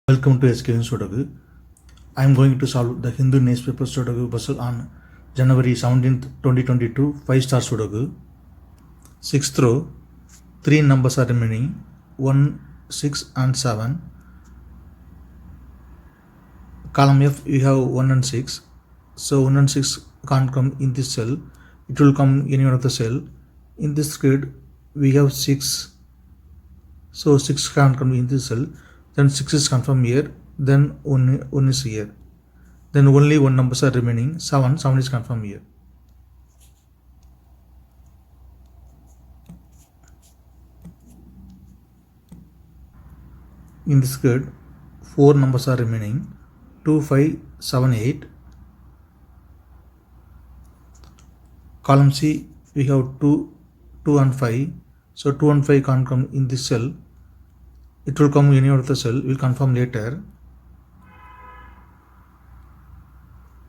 Welcome to SkVm Sudoku. I am going to solve the Hindu newspaper Sudoku puzzle on January 17th, 2022, 5-star Sudoku. 6th row, 3 numbers are remaining, 1, 6 and 7. Column F, we have 1 and 6. So 1 and 6 can't come in this cell. It will come in any one of the cell. In this grid, we have 6. So 6 can't come in this cell. Then 6 is confirmed here, then 1 is here. Then only 1 numbers are remaining, 7 is confirmed here. In this grid, 4 numbers are remaining, 2, 5, 7, 8. Column C, we have 2 and 5. So 2 and 5 can't come in this cell. It will come in any of the cell, we'll confirm later.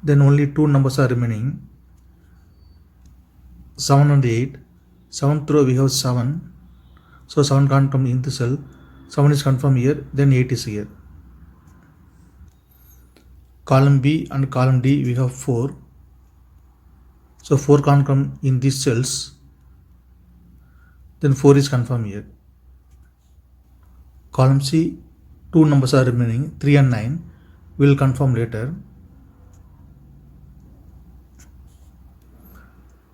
Then only 2 numbers are remaining, 7 and 8. 7th row we have 7. So 7 can't come in the cell. 7 is confirmed here, then 8 is here. Column B and column D we have 4. So 4 can't come in these cells. Then 4 is confirmed here. Column C, 2 numbers are remaining, 3 and 9. We will confirm later.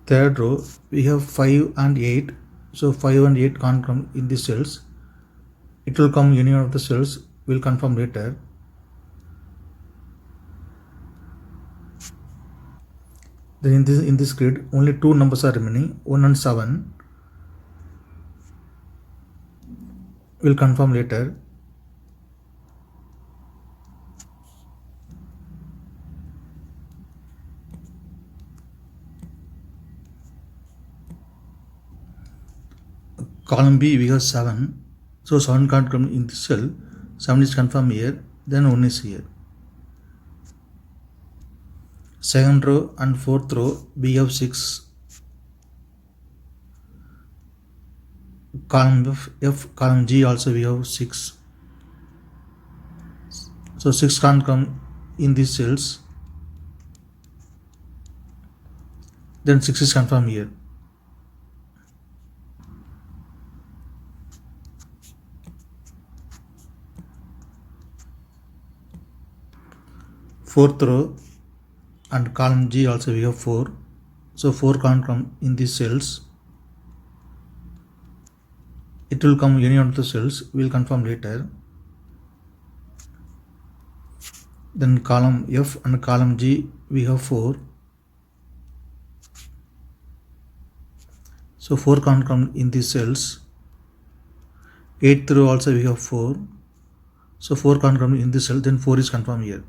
Third row, we have 5 and 8. So 5 and 8 can't come in these cells. It will come in any of the cells. We will confirm later. Then in this grid, only 2 numbers are remaining, 1 and 7. We'll confirm later. Column B we have 7. So 7 can't come in this cell. 7 is confirmed here, then 1 is here. Second row and fourth row we have 6. Column F, column G also we have 6. So 6 can't come in these cells. Then 6 is confirmed here. Fourth row and column G also we have 4. So 4 can't come in these cells. It will come in any of the cells. We will confirm later. Then column F and column G we have 4. So 4 can't come in these cells. 8th row also we have 4. So 4 can't come in this cell. Then 4 is confirmed here.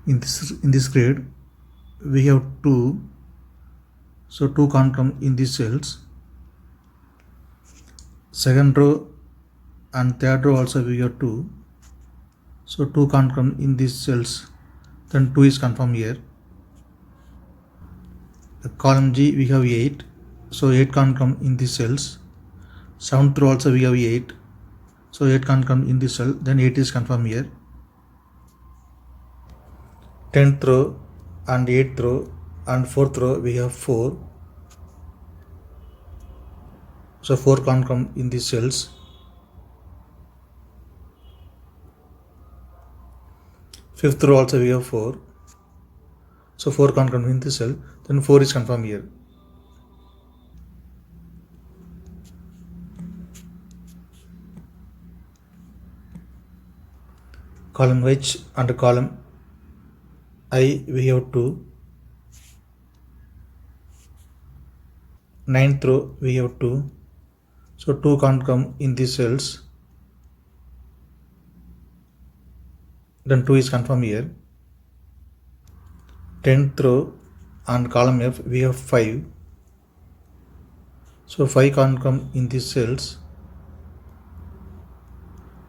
In this grade, we have 2. So 2 can't come in these cells. Second row and third row also we have 2. So 2 can't come in these cells. Then 2 is confirmed here. The column G we have 8. So 8 can't come in these cells. 7th row also we have 8. So 8 can't come in this cell. Then 8 is confirmed here. 10th row and 8th row and 4th row we have 4. So 4 can't come in these cells. 5th row also we have 4. So 4 can't come in this cell. Then 4 is confirmed here. Column H and column I we have 2. 9th row we have 2. So 2 can't come in these cells. Then 2 is confirmed here. 10th row and column F we have 5. So 5 can't come in these cells.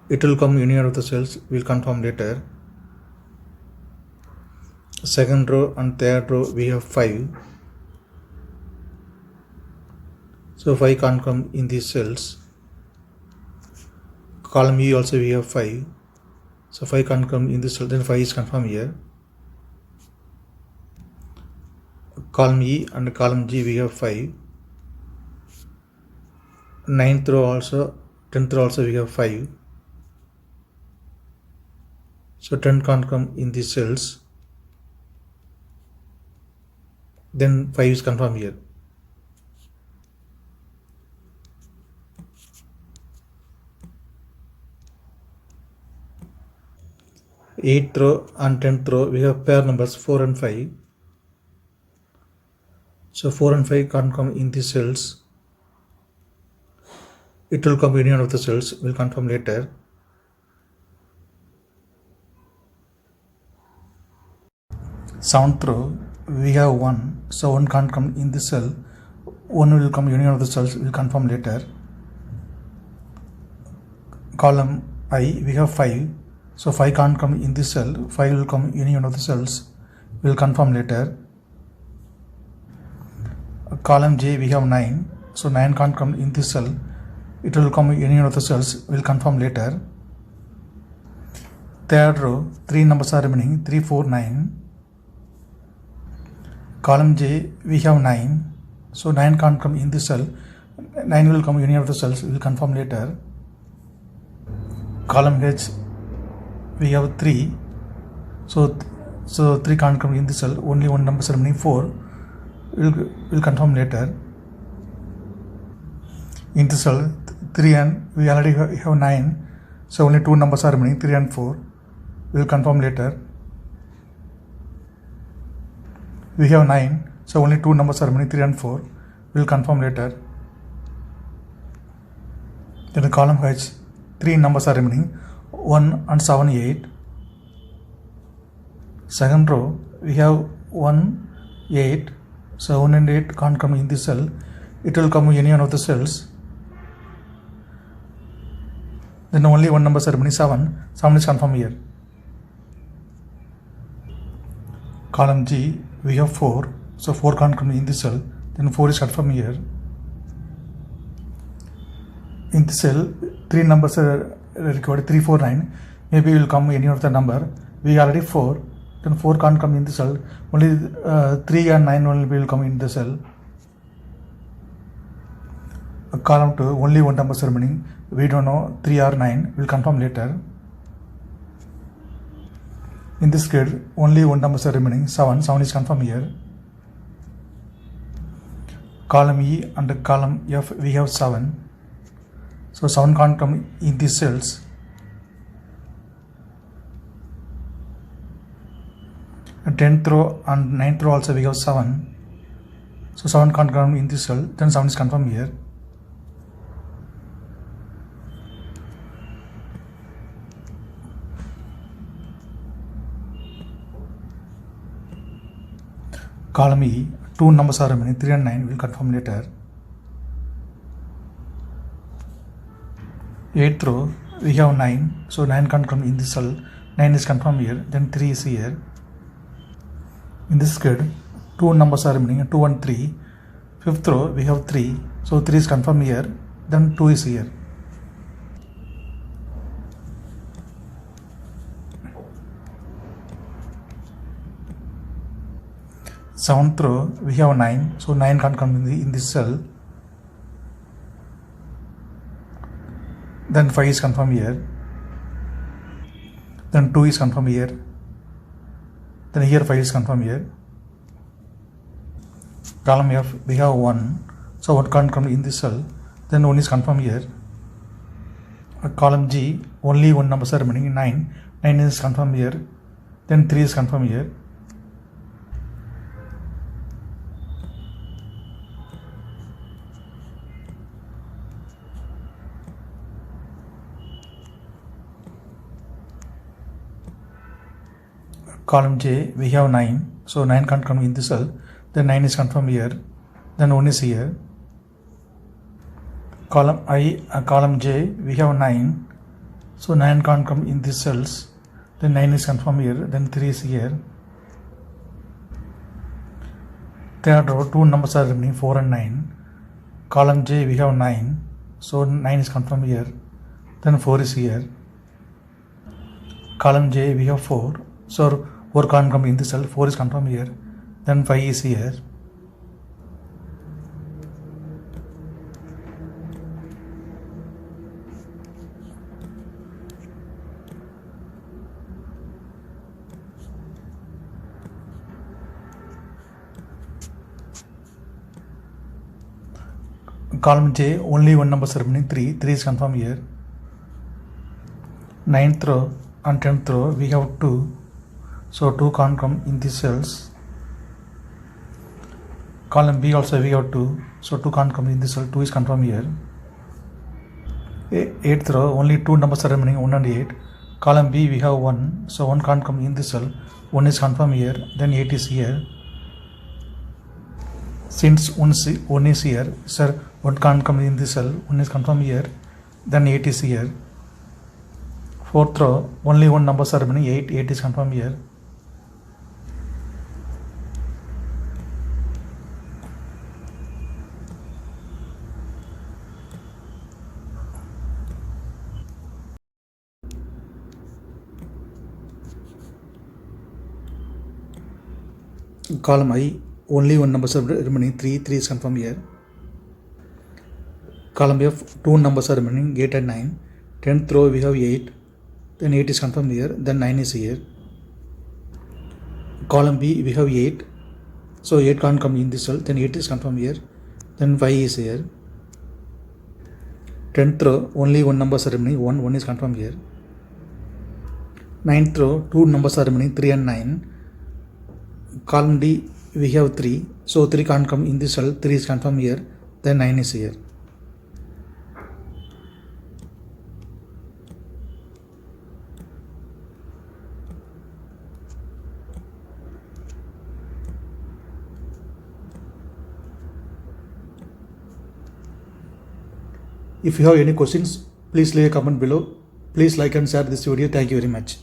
It will come in any of the cells. We'll confirm later. Second row and third row we have 5. So 5 can't come in these cells. Column E also we have 5. So 5 can't come in this cell, then 5 is confirmed here. Column E and column G we have 5. 9th row also, 10th row also we have 5. So 10 can't come in these cells. Then 5 is confirmed here. Eighth row and 10th row we have pair numbers 4 and 5. So 4 and 5 can't come in these cells. It will come in any of the cells, we'll confirm later. Seventh row we have 1, so 1 can't come in this cell. 1 will come in any of the cells, we'll confirm later. Column I we have 5, so 5 can't come in this cell. 5 will come in any one of the cells, we'll confirm later. Column J we have 9, so 9 can't come in this cell. It will come in any one of the cells, we'll confirm later. Third row 3 numbers are remaining, 3, 4, 9. Column J we have 9, so 9 can't come in this cell. 9 will come in any of the cells, we'll confirm later. Column H we have 3, so 3 can't come in this cell. Only one number is remaining, 4. We'll confirm later. In the cell 3 and we already have 9, so only 2 numbers are remaining, 3 and 4. We'll confirm later. We have 9, so only 2 numbers are remaining, 3 and 4. We'll confirm later. Then the column H 3 numbers are remaining, 1 and 7, 8. Second row we have 1, 8, so 1 and 8 can't come in this cell. It will come in any one of the cells. Then only one number is remaining, 7. 7 is confirmed here. Column G we have 4, so 4 can't come in this cell. Then 4 is confirmed here. In the cell 3 numbers are required, 3, 4, 9. Maybe will come any of the number. We already 4, then 4 can't come in the cell. Only 3 and 9 only will come in the cell. Column 2 only one number is remaining. We don't know 3 or 9. We'll confirm later. In this case only one number is remaining, 7. 7 is confirmed here. Column E and column F we have 7. So 7 can't come in these cells. And 10th row and 9th row also we have 7. So 7 can't come in this cell. Then 7 is confirmed here. Column E 2 numbers are remaining, 3 and 9. We'll confirm later. 8th row we have 9, so 9 can't come in this cell. 9 is confirmed here. Then 3 is here. In this case 2 numbers are remaining, 2 and 3. 5th row we have 3, so 3 is confirmed here. Then 2 is here. Seventh row we have 9, so 9 can't come in this cell. Then 5 is confirmed here. Then 2 is confirmed here. Then here 5 is confirmed here. Column F we have 1, so 1 can't come in this cell. Then 1 is confirmed here. Column G only one number is remaining, 9. 9 is confirmed here. Then 3 is confirmed here. Column J we have 9, so 9 can't come in this cell. Then 9 is confirmed here. Then 1 is here. Column J we have 9, so 9 can't come in these cells. Then 9 is confirmed here. Then 3 is here. Third row 2 numbers are remaining, 4 and 9. Column J we have 9, so 9 is confirmed here. then 4 is here. Column J we have 4, so 4 can't come in this cell, 4 is confirmed here, then 5 is here. Column J only one number remaining, 3 is confirmed here. 9th row and 10th row we have 2, so 2 can't come in these cells. Column B also we have 2, so 2 can't come in this cell, 2 is confirmed here. 8th row only 2 numbers are remaining, 1 and 8. Column B we have 1, so 1 can't come in this cell, 1 is confirmed here, then 8 is here. Since 1 is here, sir, 1 can't come in this cell, 1 is confirmed here, then 8 is here. 4th row only 1 numbers are remaining, 8 is confirmed here. Column I only 1 numbers are remaining, 3 is confirmed here. Column F 2 numbers are remaining, 8 and 9. 10th row we have 8, then 8 is confirmed here, then 9 is here. Column B we have 8, so 8 can't come in this cell, then 8 is confirmed here, then 5 is here. 10th row only 1 numbers are remaining, 1 is confirmed here. 9th row 2 numbers are remaining, 3 and 9. Column D we have 3, so 3 can't come in this cell, 3 is confirmed here, then 9 is here. If you have any questions, please leave a comment below. Please like and share this video. Thank you very much.